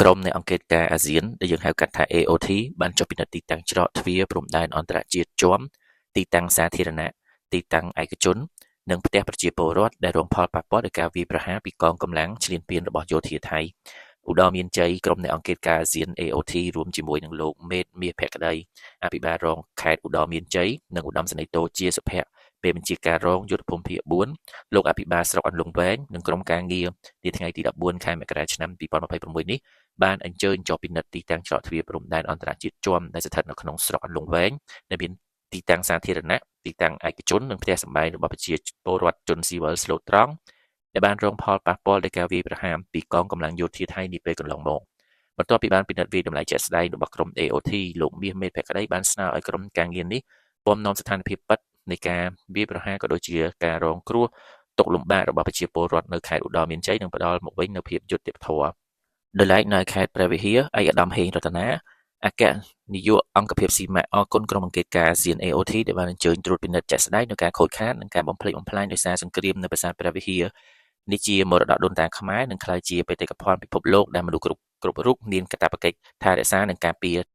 ក្រុមនៃអង្គការអាស៊ានដែលយើងហៅកាត់ថា AOT បានចុះពិនិត្យទីតាំងច្រកទ្វារព្រំដែនអន្តរជាតិជាំទីតាំងសាធារណៈទីតាំងឯកជននិងផ្ទះប្រជាពលរដ្ឋដែលរងផលប៉ះពាល់ដោយការវាយប្រហារពីកងកម្លាំងឈ្លានពានរបស់យោធាថៃឧត្តមមានជ័យក្រុមនៃអង្គការអាស៊ាន AOT រួមជាមួយនឹងលោកមេតមាសភក្តីអភិបាលរងខេត្តឧត្តមមានជ័យនិងឧត្តមសេនីយ៍តូជាសុភ័ក្រពេលបញ្ជាការរងយុទ្ធភូមិភាគ4លោកអភិបាលស្រុកអន្លង់វែងនិងក្រុមការងារនាថ្ងៃទី14ខែមករាឆ្នាំ2026នេះបានអញ្ជើញចុះពិនិត្យទីតាំងច្រកទ្វារព្រំដែនអន្តរជាតិជាំដែលស្ថិតនៅក្នុងស្រុកអន្លង់វែងដែលមានទីតាំងសាធារណៈទីតាំងឯកជននិងផ្ទះសម្បែងរបស់ប្រជាពលរដ្ឋជនស៊ីវិលស្លូតត្រង់ដែលបានរងផលប៉ះពាល់ដោយការវាយប្រហារពីកងកម្លាំងយោធាថៃនាពេលកន្លងមកបន្ទាប់ពីបានពិនិត្យវាយតម្លៃជាក់ស្ដែងរបស់ក្រុម AOT លោកមាសមេតភក្តីបានស្នើឲ្យក្រុមការងារនេះពំនាំស្ថានភាពពិតនៃការវាយប្រហារក៏ដូចជាការរងគ្រោះទុក្ខលំបាករបស់ប្រជាពលរដ្ឋនៅខេត្តឧត្តរមានជ័យនិងផ្ដល់មកវិញនូវភាពយុត្តិធម៌ដោយឡែកនៅខេត្តព្រះវិហារឯកឧត្តមហេងរតនាអគ្គនាយកអង្គភាពស៊ីម៉ាក់អរគុណក្រុមអង្គការអាស៊ាន AOT ដែលបានអញ្ជើញត្រួតពិនិត្យជាក់ស្ដែងនូវការខូចខាតនិងការបំផ្លិចបំផ្លាញដោយសារសង្គ្រាមនៅប្រាសាទព្រះវិហារនេះជាមរតកដូនតាខ្មែរនិងក្លាយជាបេតិកភណ្ឌពិភពលោកដែលមនុស្សគ្រប់រូបមានកាតព្វកិច្ចថែរក្សានិងការពារ